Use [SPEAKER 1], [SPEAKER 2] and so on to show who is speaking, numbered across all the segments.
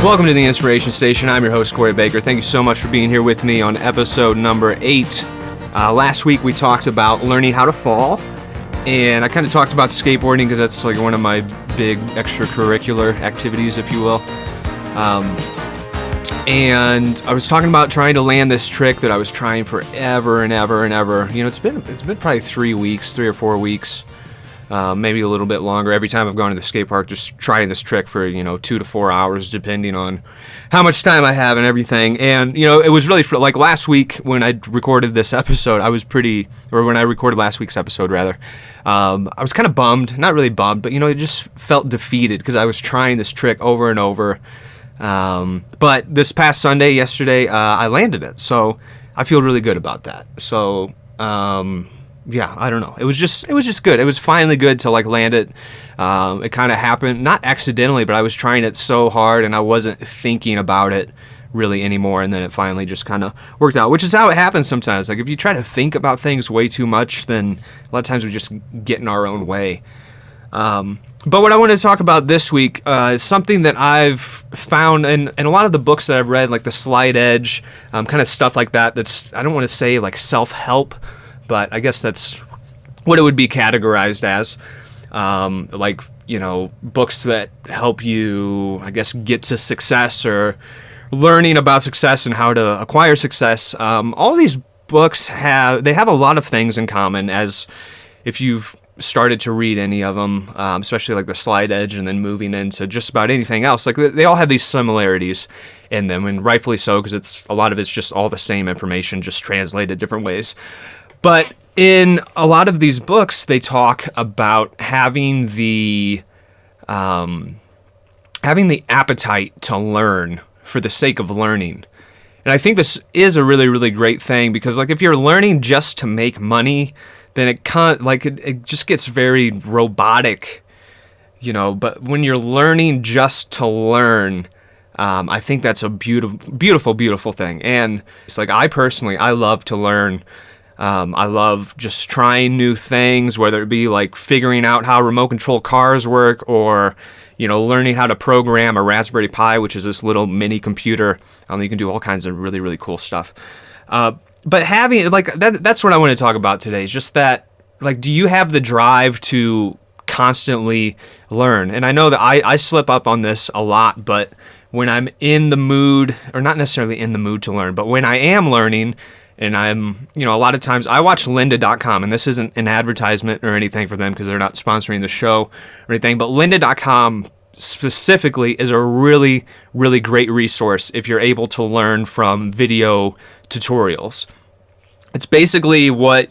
[SPEAKER 1] Welcome to the Inspiration Station. I'm your host, Corey Baker. Thank you so much for being here with me on episode number 8. Last week we talked about learning how to fall, and I kind of talked about skateboarding because that's like one of my big extracurricular activities, if you will. And I was talking about trying to land this trick that I was trying forever and ever. You know, it's been probably 3 or 4 weeks. Maybe a little bit longer. Every time I've gone to the skate park, just trying this trick for, 2 to 4 hours, depending on how much time I have and everything. And, it was really, like last week when I recorded this episode, when I recorded last week's episode, rather, I was kind of bummed. Not really bummed, but, it just felt defeated because I was trying this trick over and over. But this past Sunday, yesterday, I landed it. So I feel really good about that. So, yeah, I don't know. It was just good. It was finally good to land it. It kind of happened, not accidentally, but I was trying it so hard and I wasn't thinking about it really anymore. And then it finally just kind of worked out, which is how it happens sometimes. Like if you try to think about things way too much, then a lot of times we just get in our own way. But what I want to talk about this week is something that I've found in a lot of the books that I've read, like the Slide Edge, kind of stuff like that. That's, I don't want to say like self-help, but I guess that's what it would be categorized as. Books that help you, I guess, get to success or learning about success and how to acquire success. All these books have a lot of things in common, as if you've started to read any of them, especially like the Slide Edge and then moving into just about anything else. Like they all have these similarities in them, and rightfully so, because a lot of it's just all the same information, just translated different ways. But in a lot of these books, they talk about having the appetite to learn for the sake of learning. And I think this is a really, really great thing, because like if you're learning just to make money, then it just gets very robotic, But when you're learning just to learn, I think that's a beautiful, beautiful thing. And it's like I love to learn. I love just trying new things, whether it be like figuring out how remote control cars work, or learning how to program a Raspberry Pi, which is this little mini computer. You can do all kinds of really, really cool stuff. But having that's what I want to talk about today, is just that, do you have the drive to constantly learn? And I know that I slip up on this a lot, but when I'm in the mood, or not necessarily in the mood to learn, but when I am learning, and I'm, a lot of times I watch lynda.com, and this isn't an advertisement or anything for them because they're not sponsoring the show or anything, but lynda.com specifically is a really, really great resource if you're able to learn from video tutorials. It's basically what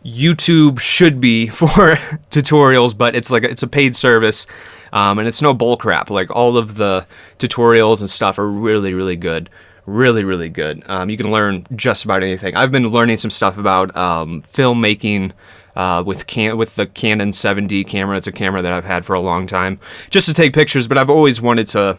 [SPEAKER 1] YouTube should be for tutorials, but it's a paid service, and it's no bull crap. Like all of the tutorials and stuff are really, really good. Really, really good. You can learn just about anything. I've been learning some stuff about filmmaking with the Canon 7D camera. It's a camera that I've had for a long time, just to take pictures, but I've always wanted to,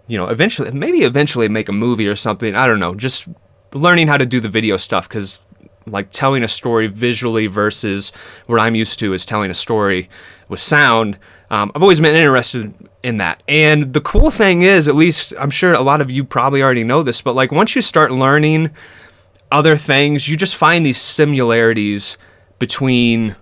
[SPEAKER 1] eventually make a movie or something. I don't know, just learning how to do the video stuff, because like telling a story visually versus what I'm used to is telling a story with sound. I've always been interested in that. And the cool thing is, at least I'm sure a lot of you probably already know this, but like once you start learning other things, you just find these similarities between,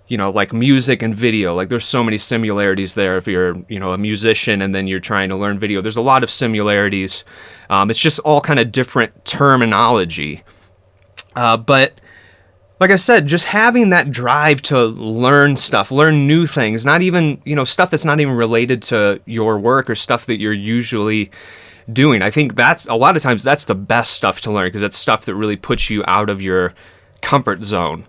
[SPEAKER 1] like music and video. Like there's so many similarities there. If you're, a musician and then you're trying to learn video, there's a lot of similarities. It's just all kind of different terminology. But like I said, just having that drive to learn stuff, learn new things, not even, stuff that's not even related to your work or stuff that you're usually doing. I think that's, a lot of times, that's the best stuff to learn, because it's stuff that really puts you out of your comfort zone.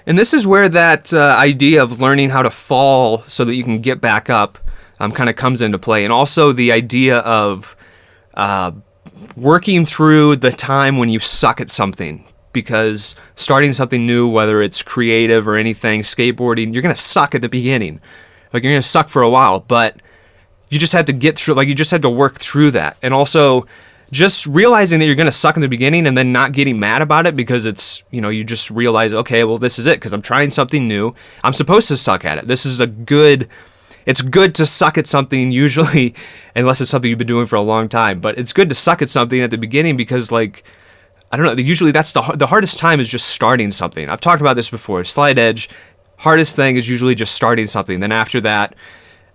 [SPEAKER 1] And this is where that idea of learning how to fall so that you can get back up kind of comes into play. And also the idea of working through the time when you suck at something. Because starting something new, whether it's creative or anything, skateboarding, you're going to suck at the beginning. Like you're going to suck for a while, but you just have to get through, you just have to work through that. And also just realizing that you're going to suck in the beginning and then not getting mad about it, because it's, you just realize, okay, well, this is it, because I'm trying something new. I'm supposed to suck at it. This is a good it's good to suck at something usually, unless it's something you've been doing for a long time. But it's good to suck at something at the beginning because, like, I don't know, usually that's the hardest time is just starting something. I've talked about this before. Slight edge, hardest thing is usually just starting something. Then after that,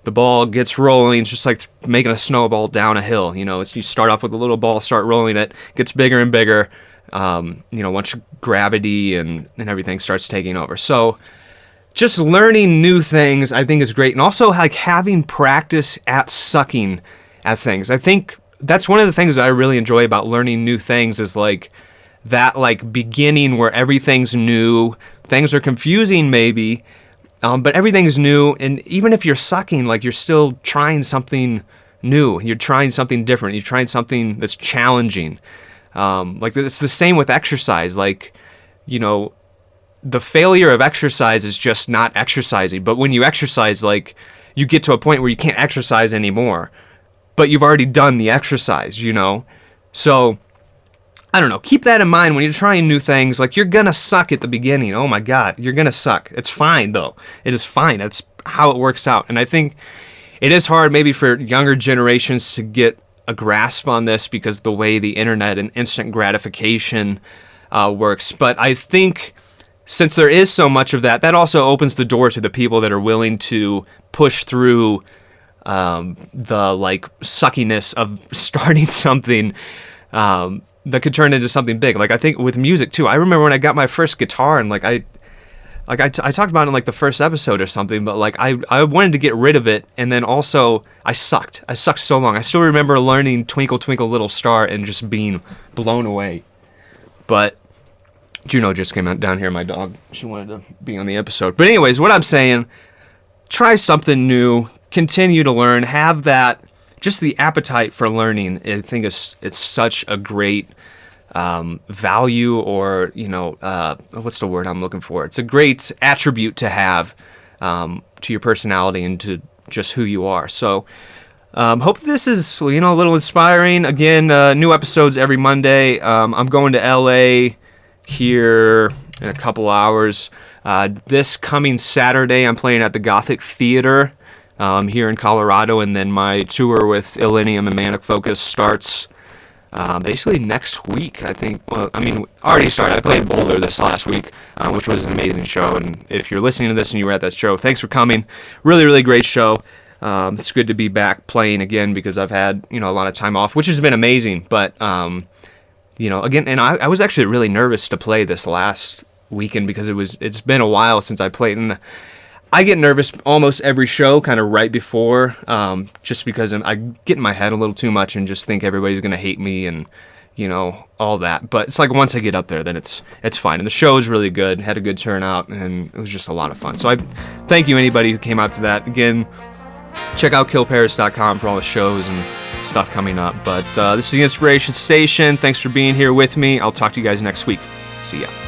[SPEAKER 1] the ball gets rolling. It's just like making a snowball down a hill. You know, you start off with a little ball, start rolling it, gets bigger and bigger. Once gravity and everything starts taking over. So just learning new things, I think, is great. And also, like, having practice at sucking at things. I think that's one of the things that I really enjoy about learning new things is, like, that, like, beginning where everything's new, things are confusing maybe, but everything's new. And even if you're sucking, like, you're still trying something new. You're trying something different. You're trying something that's challenging. Like, it's the same with exercise. Like, you know, the failure of exercise is just not exercising. But when you exercise, like, you get to a point where you can't exercise anymore. But you've already done the exercise, you know? So, I don't know. Keep that in mind when you're trying new things. Like, you're gonna suck at the beginning. Oh my God, you're gonna suck. It's fine, though. It is fine. That's how it works out. And I think it is hard maybe for younger generations to get a grasp on this because of the way the internet and instant gratification works. But I think since there is so much of that, that also opens the door to the people that are willing to push through the, like, suckiness of starting something that could turn into something big. Like, I think with music too, I remember when I got my first guitar, and I talked about it in, like, the first episode or something, but, like, I wanted to get rid of it, and then also I sucked so long. I still remember learning Twinkle Twinkle Little Star and just being blown away. But Juno just came out down here, my dog. She wanted to be on the episode. But anyways, what I'm saying, try something new, continue to learn, have that, just the appetite for learning. I think it's such a great value, or, you know, what's the word I'm looking for? It's a great attribute to have to your personality and to just who you are. So hope this is, you know, a little inspiring. Again, new episodes every Monday. I'm going to LA here in a couple hours. This coming Saturday, I'm playing at the Gothic Theater here in Colorado, and then my tour with Illenium and Manic Focus starts basically next week, I think. Well, I mean, already started. I played Boulder this last week, which was an amazing show. And if you're listening to this and you were at that show, thanks for coming. Really, really great show. It's good to be back playing again because I've had, you know, a lot of time off, which has been amazing. But, you know, again, and I was actually really nervous to play this last weekend because it's been a while since I played. And I get nervous almost every show kind of right before, just because I get in my head a little too much and just think everybody's going to hate me and, you know, all that. But it's like once I get up there, then it's fine. And the show is really good, had a good turnout, and it was just a lot of fun. So I thank you anybody who came out to that. Again, check out killparis.com for all the shows and stuff coming up. But this is the Inspiration Station. Thanks for being here with me. I'll talk to you guys next week. See ya.